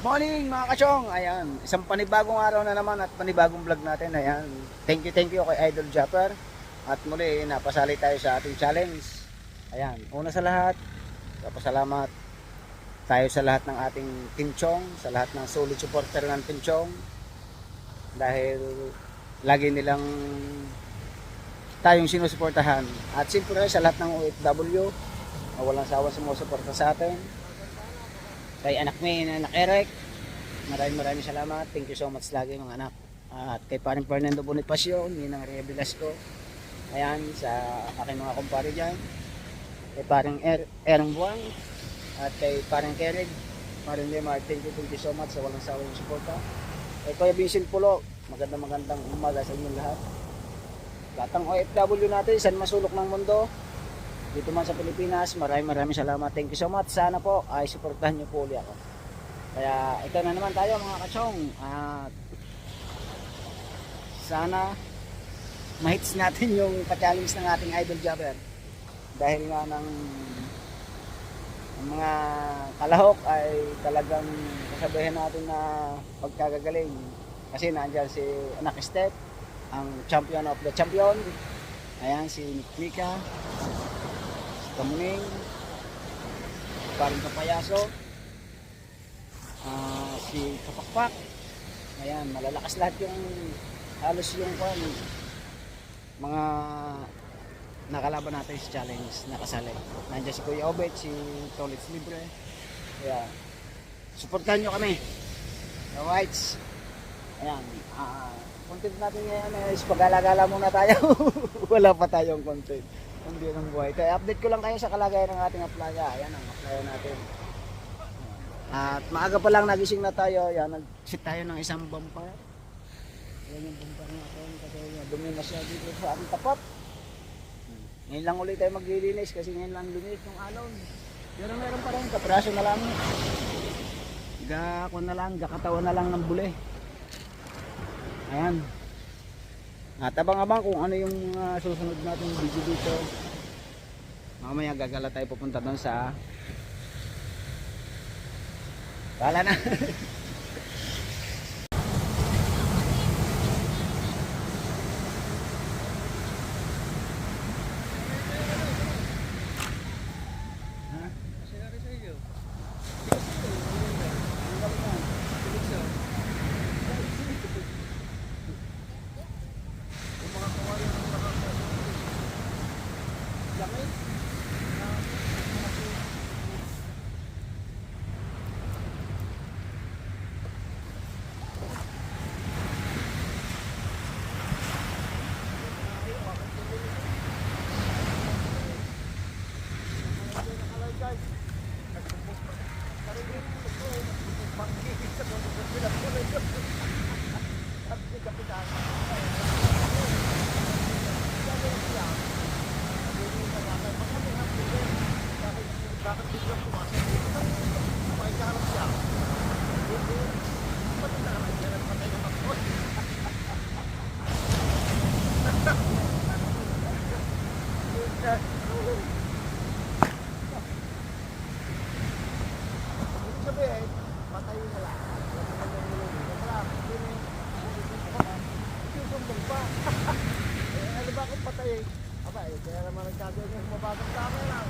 Morning mga kachong, ayan, isang panibagong araw na naman at panibagong vlog natin, ayan. Thank you kay Idol Japper. At muli, napasali tayo sa ating challenge. Ayan, una sa lahat, papasalamat tayo sa lahat ng ating Team Chong, sa lahat ng solid supporter ng Team Chong. Dahil lagi nilang tayong sinusuportahan. At siyempre sa lahat ng OFW, na walang sawa sumusuporta sa atin. Kay anak May na anak Eric, maraming salamat. Thank you so much lagi mga anak. At kay paring Fernando Bonifacio, Ninang Rhea Velasco, ayan, sa aking mga kumpare dyan. Kay paring Erang Buwang, at kay paring Kerig, paring Lemar, thank you so much sa walang sawang suporta. Kay Kuya Vincent Pulo, magandang umaga sa inyong lahat. Lahat ng OFW natin, saan masulok ng mundo, dito man sa Pilipinas, maraming salamat. Thank you so much. Sana po ay suportahan niyo po ulit ako. Kaya ito na naman tayo mga kachong. At sana mahits natin yung pa-challenge ng ating Idol Jabber. Dahil nga ng mga kalahok ay talagang sasabihin natin na pagkagagaling. Kasi nandiyan si Anak Step, ang champion of the champion. Ayan, si Mika, Kamuning, parang Kapayaso, si Kapakpak. Ayan, malalakas lahat yung halos yung mga nakalaban natin sa challenge nakasali. Nandiyan si Kuya Obet, si Tolits Libre. Kaya suportahan nyo kami, the Whites. Ayan, content natin ngayon is pag-alagala muna tayo. Wala pa tayong content. Hindi ng buhay. Kaya update ko lang kayo sa kalagayan ng ating applya. Ayan ang applya natin. At maaga pa lang nagising na tayo. Ayan, nag-sit tayo ng isang bumper. Ayan yung bumper natin. Kasi dumi masyado dito sa ating tapat. Ngayon lang ulit tayo maglilinis kasi ngayon lang luminis ng alon. Pero meron pa rin. Kapraso na lang. Gakatawan na lang ng buli. Ayan. At abang-abang kung ano yung susunod natin video dito. Mamaya gagala tayo pupunta doon sa wala na. Ano ba kung patay? Aba, kaya naman nagkagawin yung mabagong tama lang.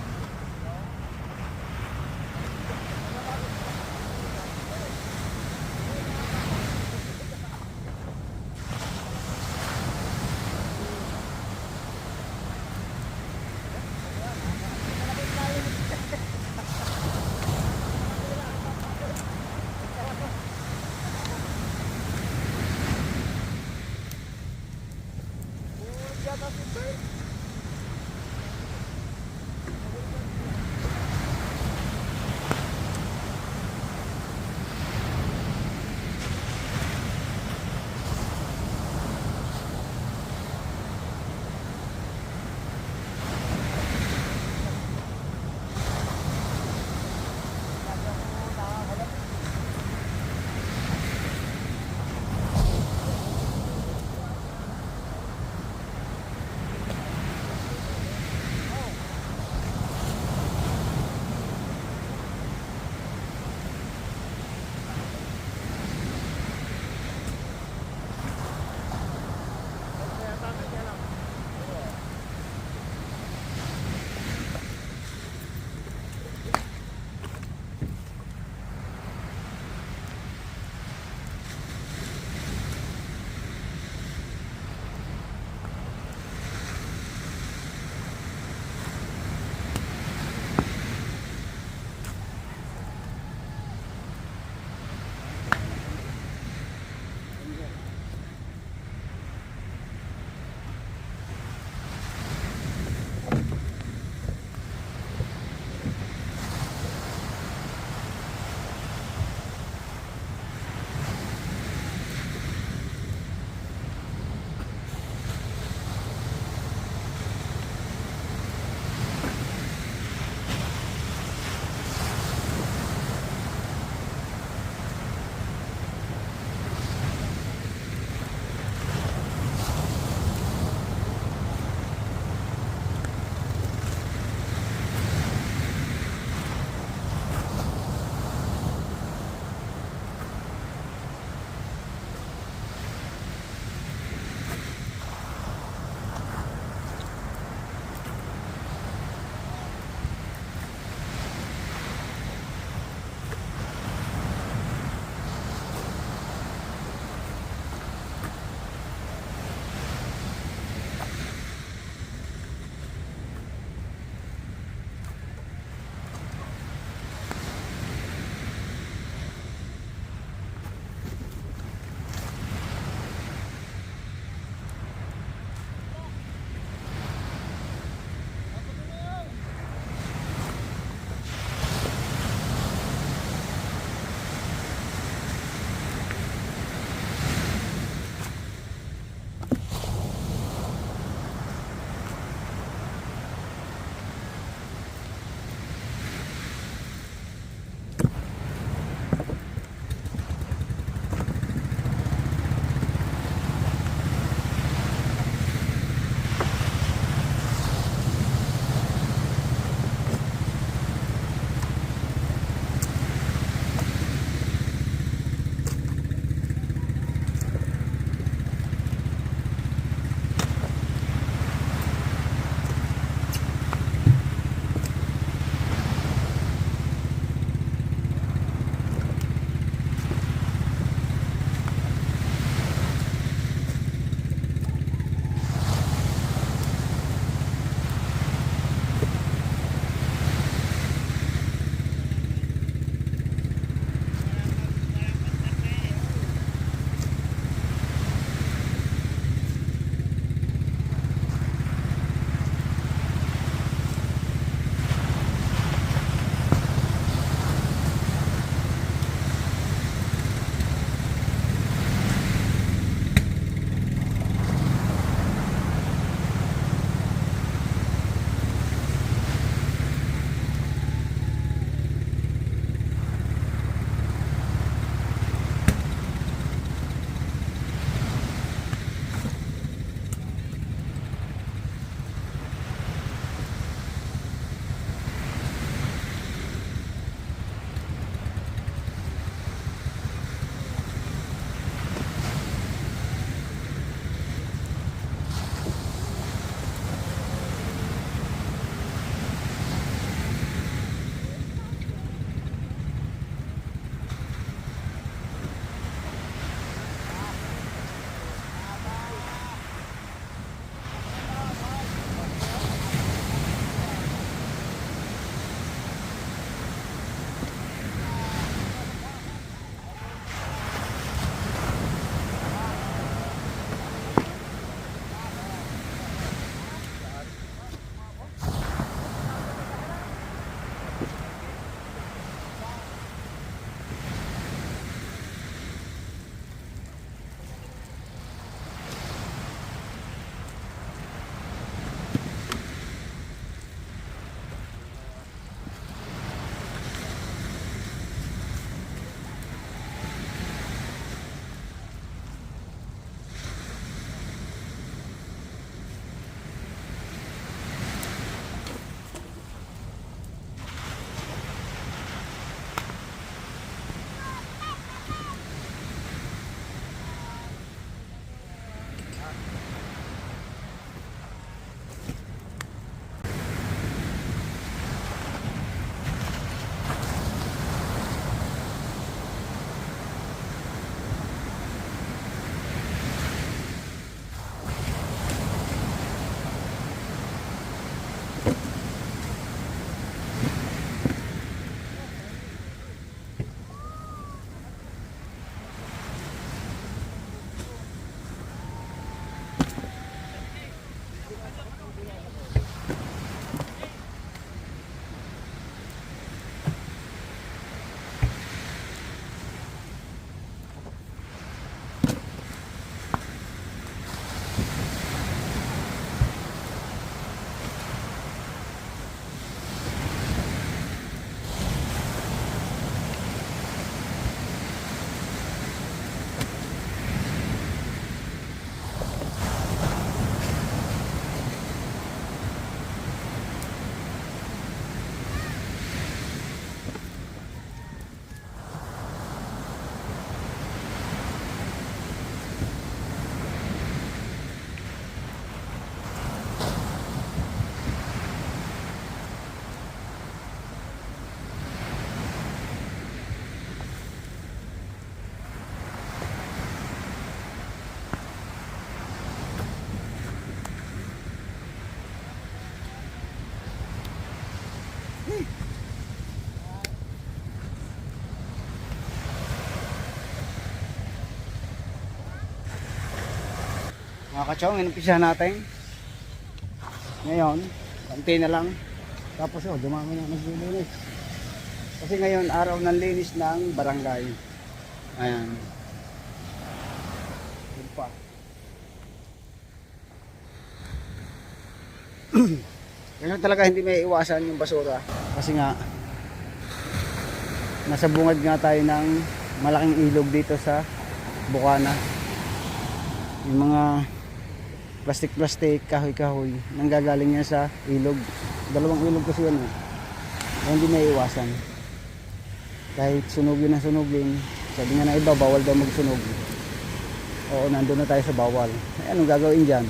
Mga kachong, inumpisahan natin. Ngayon, konti na lang. Tapos dumami na naglilinis. Kasi ngayon, araw ng linis ng barangay. Ayan. Yun pa. Ngayon talaga hindi may iwasan yung basura. Kasi nga, nasa bungad nga tayo ng malaking ilog dito sa Bukana. Yung mga plastic, kahoy-kahoy, nanggagaling yan sa ilog. Dalawang ilog kasi yan eh. Kaya hindi may iwasan. Kahit sunugin na sunugin, sabi nga na iba, bawal daw magsunog. Oo, nandun na tayo sa bawal. Ay, anong gagawin dyan?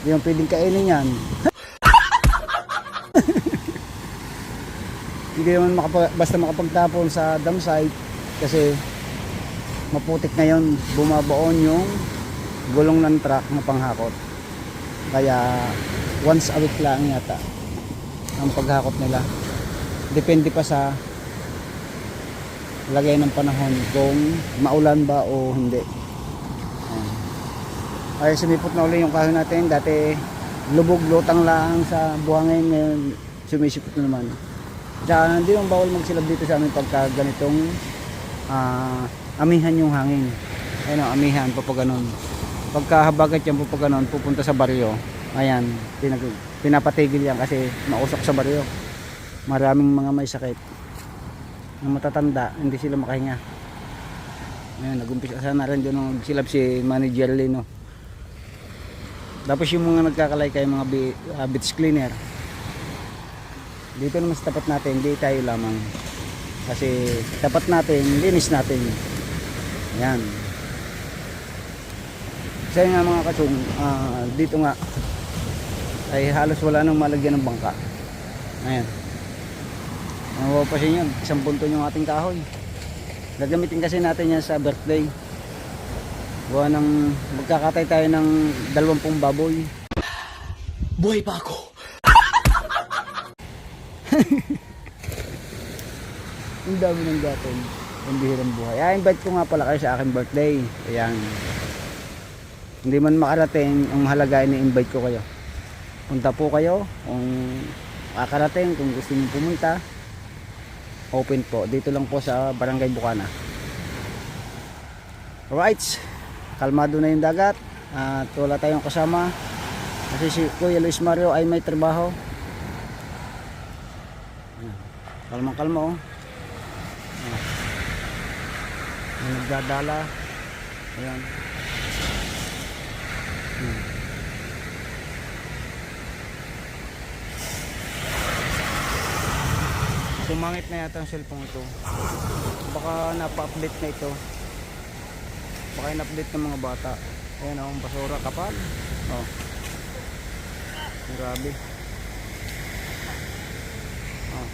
Hindi yung pwedeng kainin yan. Hindi naman basta makapagtapon sa dam site kasi maputik ngayon, bumabaon yung gulong ng truck na panghakot. Kaya once a week lang yata ang paghakot nila. Depende pa sa lagay ng panahon kung maulan ba o hindi. Ay sumipot na uli yung kahoy natin. Dati lubog lutang lang sa buhangin, ngayon sumisipot na naman. Tsaka hindi yung bawal magsilab dito sa amin pagka ganitong amihan yung hangin. Ayun o, amihan, papaganon. Pagka habagat yan papaganon, pupunta sa baryo. Ayan, pinapatigil yan kasi mausok sa baryo. Maraming mga may sakit na matatanda, hindi sila makahinga. Ayan, nag-umpisa sana rin doon nagsilab si Manager Lino. Tapos yung mga nagkakalay mga beach cleaner. Dito naman sa tapat natin, hindi tayo lamang. Kasi tapat natin, linis natin. Ayan. Kasi nga mga katsong, dito nga ay halos wala nang malagyan ng bangka. Ayan. Mapapasin yun, isang punto yung ating kahoy. Gagamitin kasi natin yan sa birthday. Buwan ng magkakatay tayo ng 20 baboy. Buhay pa ako. Ang dami ng gatong. Ang bihirang buhay. Invite ko nga pala kayo sa aking birthday. Ayan. Hindi man makarating, ang halaga ni-invite ko kayo. Punta po kayo kung makarating, kung gusto niyo pumunta. Open po. Dito lang po sa Barangay Bukana. Alright. Kalmado na yung dagat. At wala tayong kasama. Kasi si Kuya Luis Mario ay may trabaho. Kalma-kalma oh. Nagdadala. Ayan. Sumangit na yata ang cellphone ito. Baka napa-update na ito. Baka in-update ng mga bata. Ayan ang basura kapal. Oh. Grabe. Oh.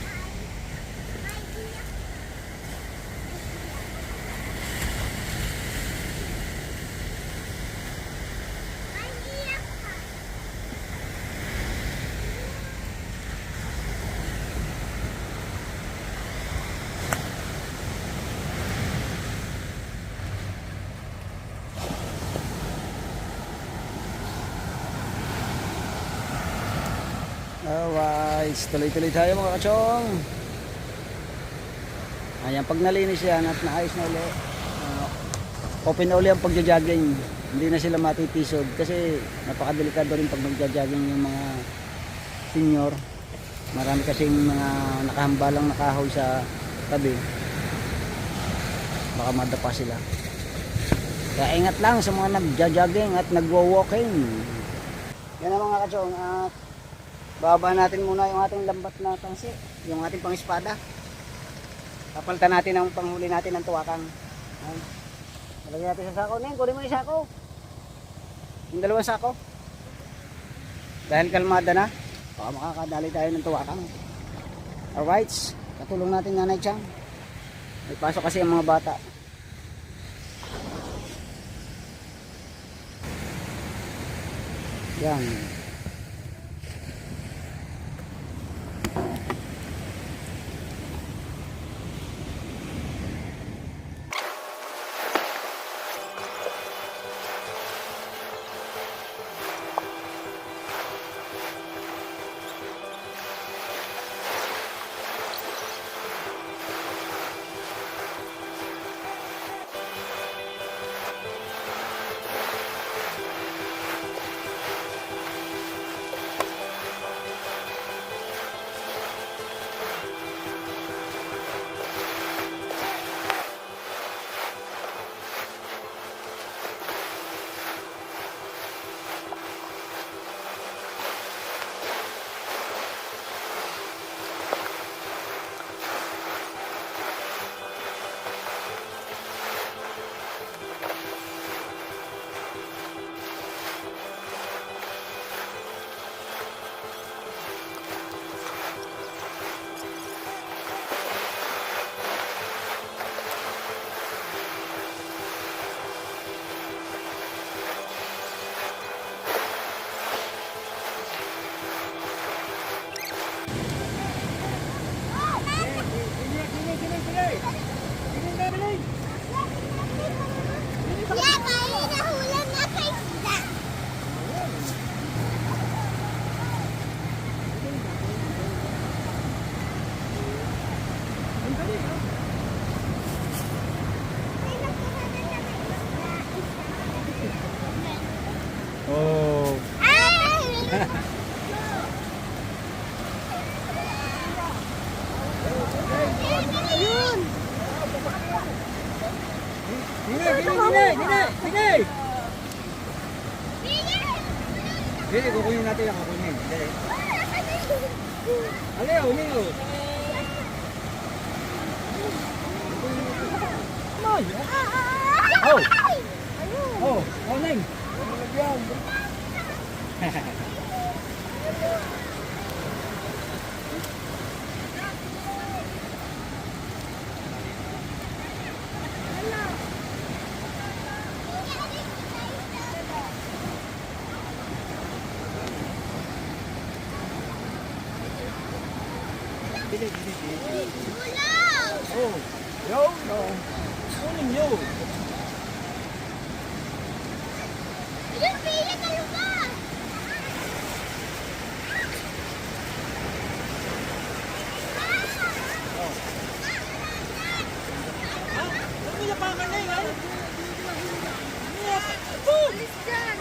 Alright, tuloy-tuloy tayo mga kachong. Ayan, pag nalinis yan at naayos na ulit, open na ulit ang pagja-jogging. Hindi na sila matitisod kasi napakadelikado rin pag magja-jogging yung mga senior. Marami kasing mga nakahambalang nakahoy sa tabi. Baka madapa sila. Kaya ingat lang sa mga nagja-jogging at nagwo-walking. Yan ang mga kachong. At baba natin muna yung ating lambat na tangsi, yung ating pang-espada. Papalitan natin ang panghuli natin ng tuwakan. Lagyan natin sa sako. Kunin mo yung sako. Yung 2 sako. Dahil kalmada na, baka makakadali tayo ng tuwakan. Alright, katulong natin Nanay Chang. May pasok kasi ang mga bata. Yan. Oh. Dili, kukunin natin yung kukunin. Dili. Aliyo, umiyo. Oh! Oh! Oh, Neng! Oh! Yo! No! Kunin nyo! Ayun, pila ka lugar! Alis dyan!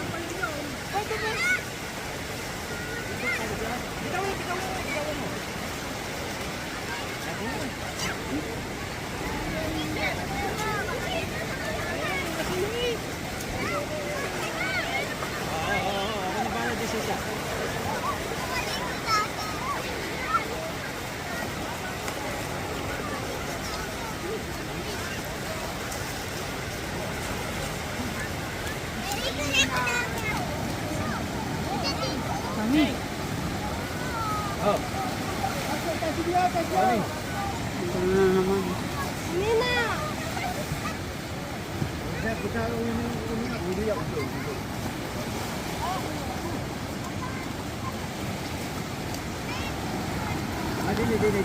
Oh! Kunin! Nina! Dili.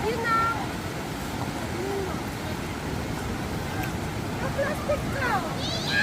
Yun na! Ang plastic ka! Iya!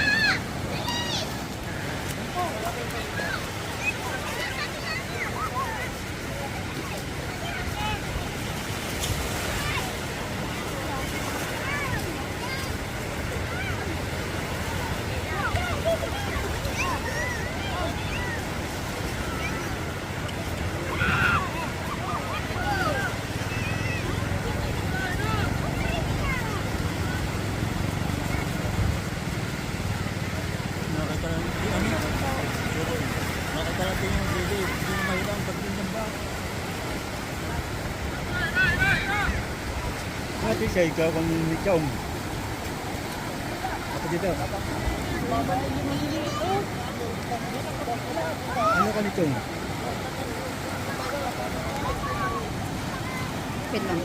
Bilis! Nakakarating yung dili, hindi na mahirang pagdating ng ba. Mati siya ikaw kung ikaw. Ako dito. Ano ka nito? Wait lang.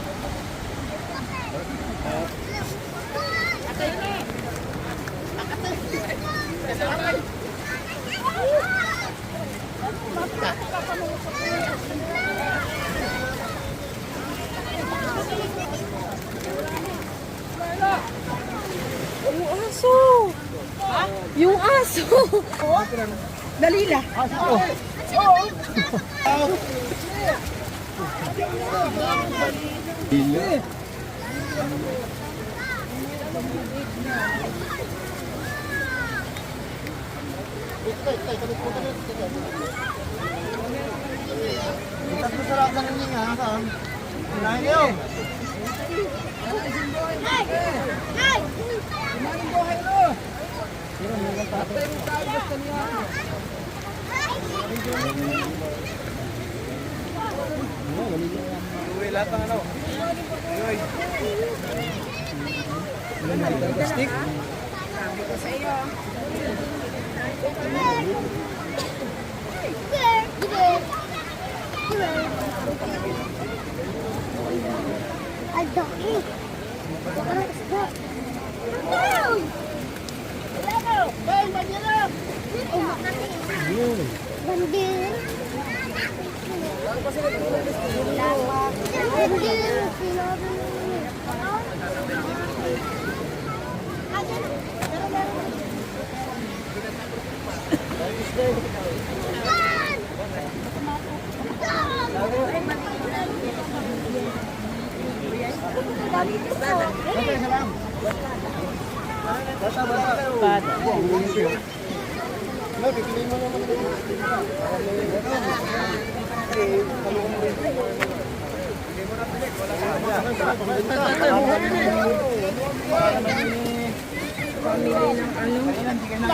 Yung aso! Ha? Yung aso! Dalila! Oh. Dili. Tatlo sarap lang yung nga, saan? Unahin niyo! Ay! Uwi lahat ng ano. Uwi. Plastic. Ang dami. Parang isda. Bandir. Okay, salam. Pada. No, pipiliin mo naman. Pamili ng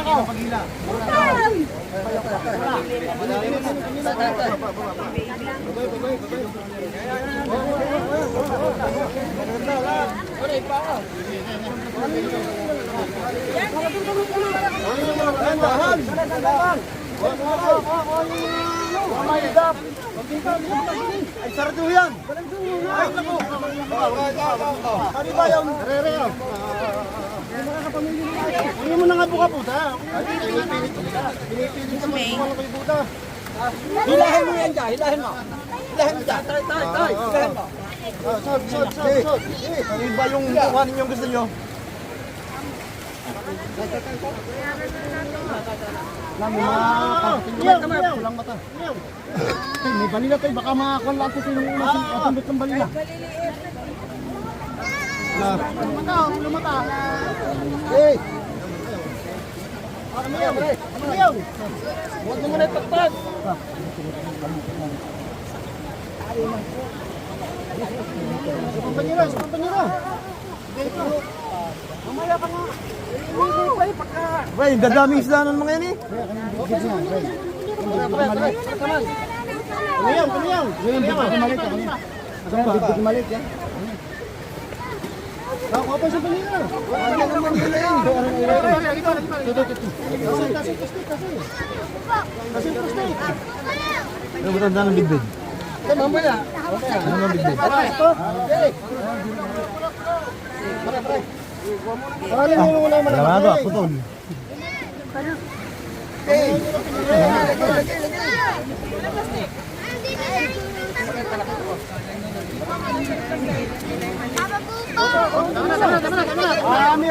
ano. Ay, sarado yan. Ay, naku. Ano ba yung? Ano mo na nga buka puta? Pinipilit naman kung ano kayo puta. Hilahin mo yan dyan, hilahin mo. Hilahin mo dyan. Hilahin mo. Sod. Ano ba yung kuhanin yung gusto nyo? Walang mata. May balila tayo, baka makakuha lang sa yung masundot ng balila. Lumata. Hey! Amayaw! Huwag mo muna ipagpag! Sa pampanyera! Mamaya ka nga! Ray, dadaming isla ng mga yan eh! Kumiyaw! Kumiyaw! Ako pa sa balina. Wala naman nila yun. Kasi prostate. Ano ba tanda ng bigbig? Mamaya. Ano ng bigbig? Parang mo wala malaki. Wala putol.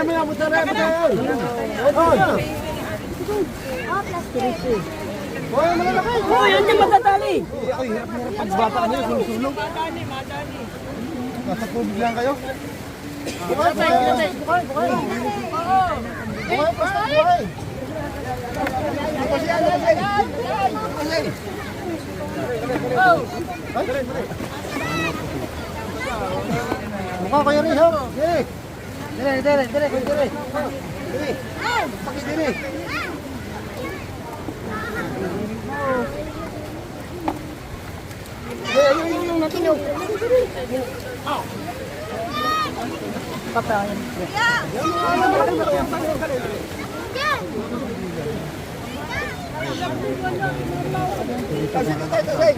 Maya, puta na. Hoy, malalaki. Oh, yan yung matatali. Ay, hirap pagbata kanila, sumusulong. Nasa tubig lang kayo. Bukay. Mukha kayo rin, ha? Dire. Pakidiri. Yung natin yung... Papayan. Tasay.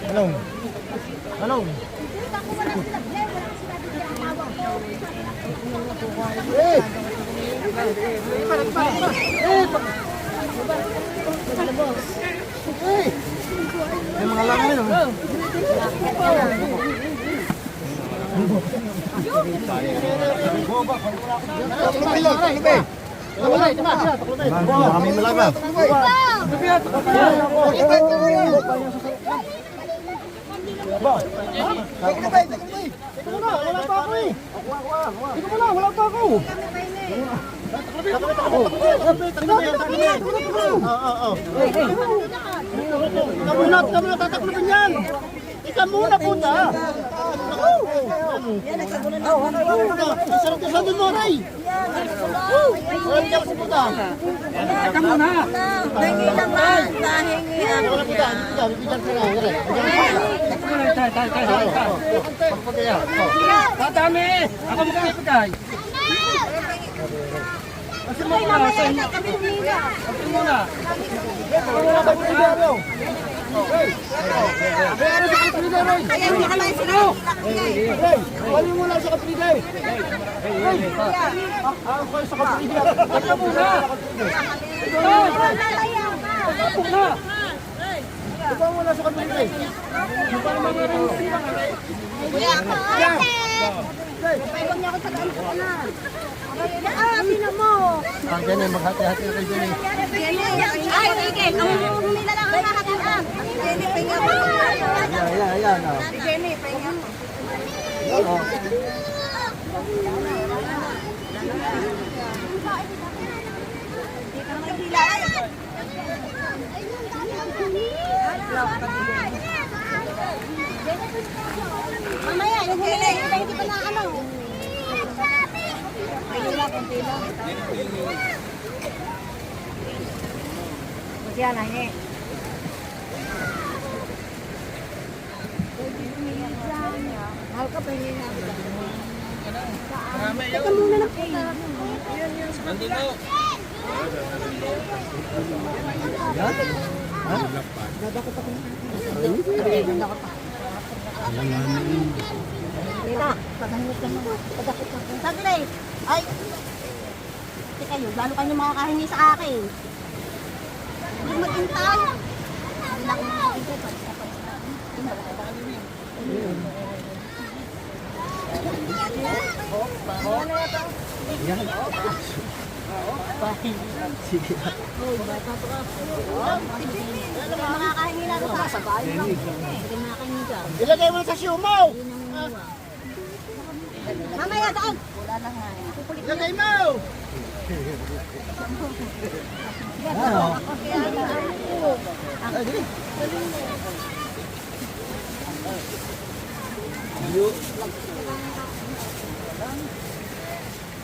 Hello. Hey! May mga langan yun. Kami malaga. Wala pa ako eh. Wala pa ako. Ikaw muna tatakluban yan. Ikaw muna punta. Sarap ka sa doon mo, Ray. Ikaw punta. Ika muna. Hingi naman. Nahingi ako niya. Tatami. Ako magkakipagay. Kasi mo na. Kami humila. Kasi muna. Ayan, nakalay sila. Wali mo lang sa kapiligay. Ako sa kapiligay. Ika muna. Lalaya ka. Ika muna. Ikaw muna sa kapiligay. Kuya ako, ate. Huwag niya ako sa daan ko na. Ate na mo. Ang ganyan, maghati-hati na kayo dyan eh. Ay, sige. Jenny, pahinga ko. Ayan. Oh. Si Jenny, pahinga ko. Oh. Mamaya, yung huli, hindi pa na ano. Ayun lang, kunti lang. Yan, ay. Mahal ka pa yun. Teka muna na po. Yan? Teka, paghanap ka mo. Pagkakit ka. Saglit. Ay. Teka yun, lalo kayo makakahingi sa akin. Hindi mag-intay. Hindi lang makakintay. Yan. Sige. Makakahingi na ito sa bahay lang. Hindi makakahingi ka. Ilagay mo sa siumaw! Mamaya doon. Wala lang nga. Ilagay mo! Ano?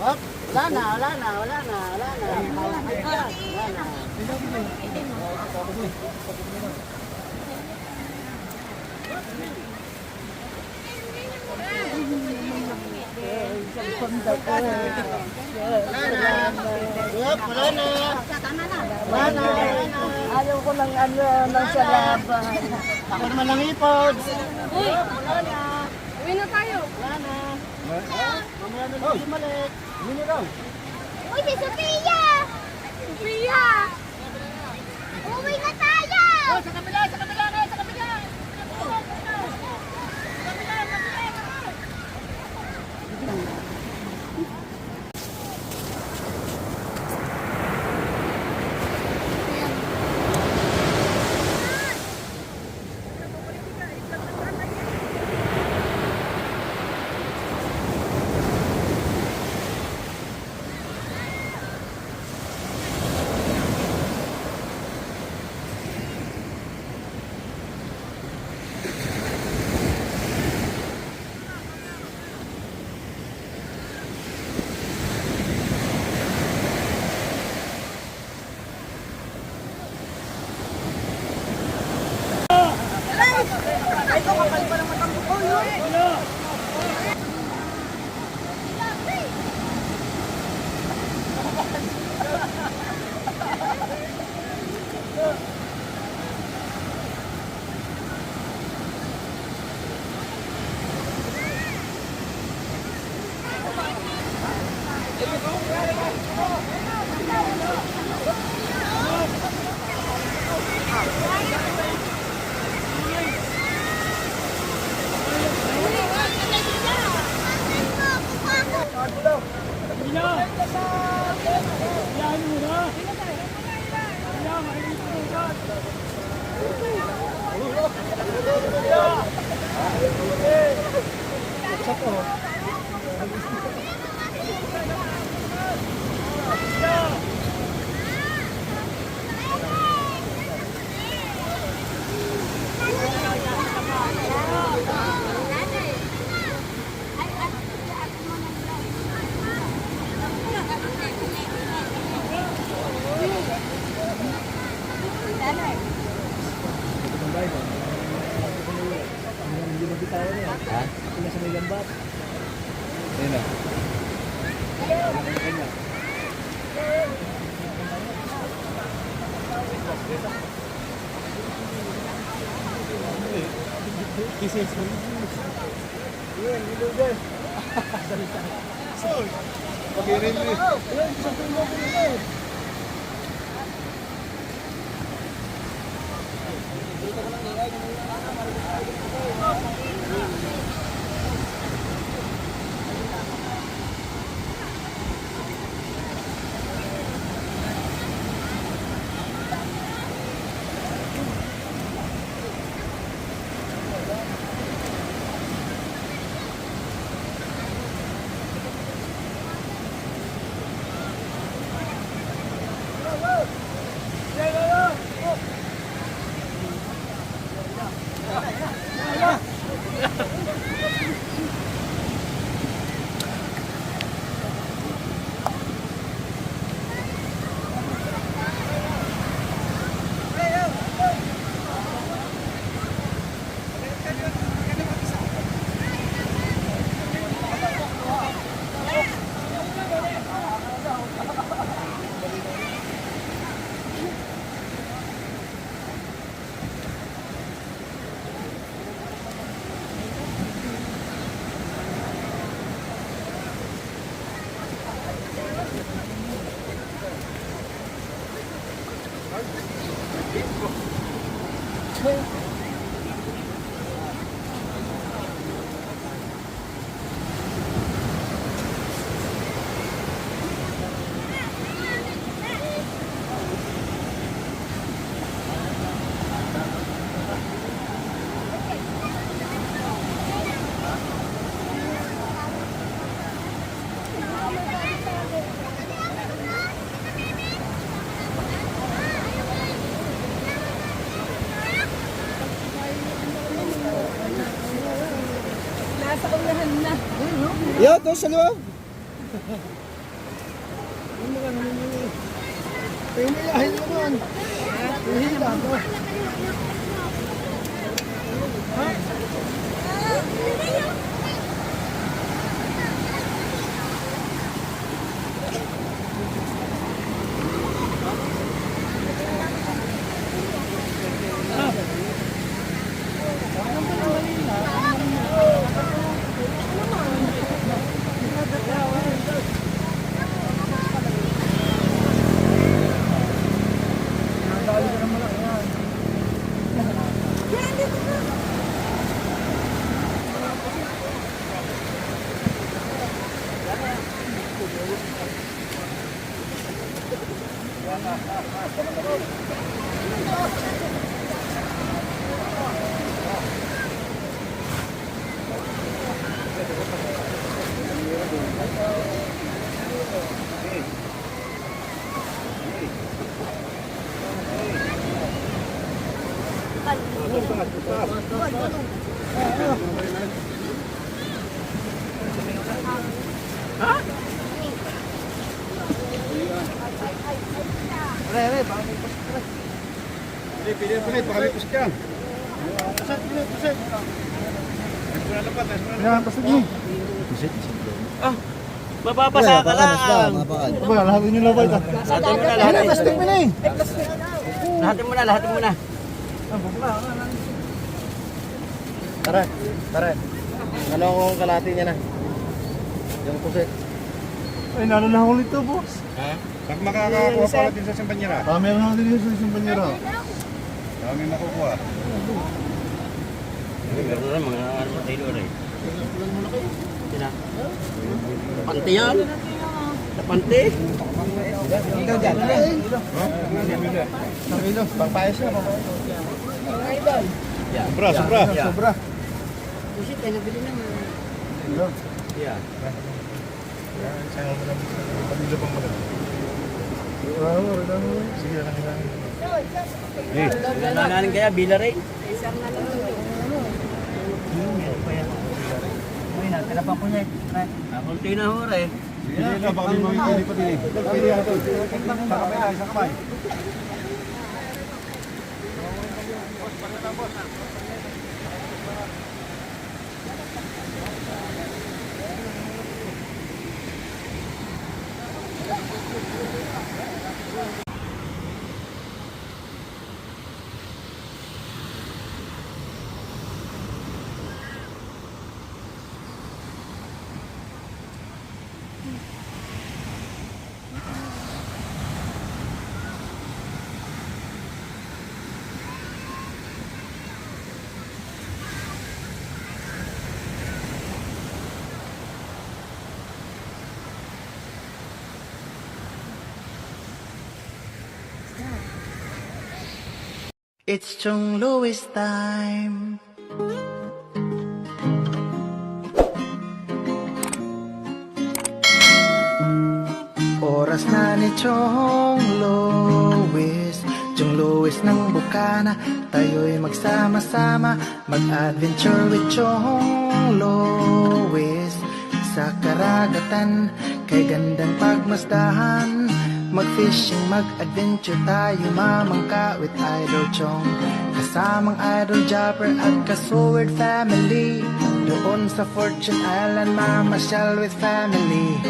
Hop, wala na. Hop, wala na. Tama na. Wala na. Ayaw ko ng ano, ng salaban. Ako naman ang ipod. Uwi na tayo. Wala na. Mamaya na lang bumalik. Hindi raw. Uy, si Sophia! Sophia! Uwi na tayo! Sa kabila kayo, sa kabila. Yo, doon sa loob. Pinilahin mo doon. Hihila mo. Mababasa ka lang. Ba, lahat niyo labay ta. Lahatin mo na, lahatin. Plastic mo na eh. Lahatin mo na, lahatin mo na. Tara, tara. Ano ang kalati niya na? Yung pusit. Ay, nalala ako nito, boss. Ha? Saan makakakuha pala din sa Sampanyera? Meron ako din sa Sampanyera. Dami makukuha. Meron na mga ano tayo rin. Sina? Pante yan? Napante? Ikaw dyan. Pangpayas na, pangpayas. Sobra, sobra. Sobra. Busit, ay nabili naman. Yeah. Sayang mo lang. Pamilya pang mga. Sige lang lang. Nanananin kaya, bila rin? Uy, natira pa po niya. Kunti na ho rin. Sige na, baka may mga pwede pa din eh. Pwede yan ito. Sa kamay na, sa kamay. It's Chong Louis time. Oras na ni Chong Louis, Chong Louis ng Bukana. Tayo'y magsama-sama, mag-adventure with Chong Louis. Sa karagatan, kay gandang pagmasdahan, mag-fishing, mag-adventure tayo, mamangka with Idol Chong. Kasamang Idol Japper at Kasword family. Doon sa Fortune Island, mamasyal with family.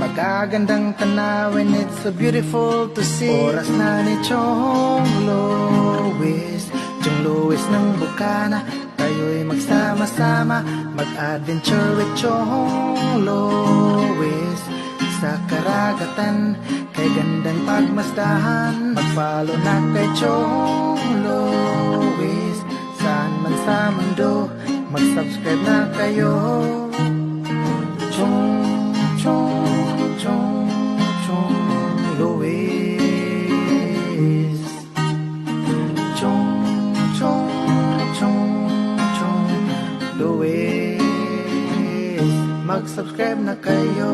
Magagandang tanawin, it's so beautiful to see. Oras na ni Chong Louis, Chong Louis ng Bukana. Tayo'y magsama-sama, mag-adventure with Chong Louis. sa karagatan, kay gandang pagmasdahan. Mag-follow na kay Chong Lois, saan man sa mundo, mag-subscribe na kayo. Chong Lois. Chong Lois. Mag-subscribe na kayo.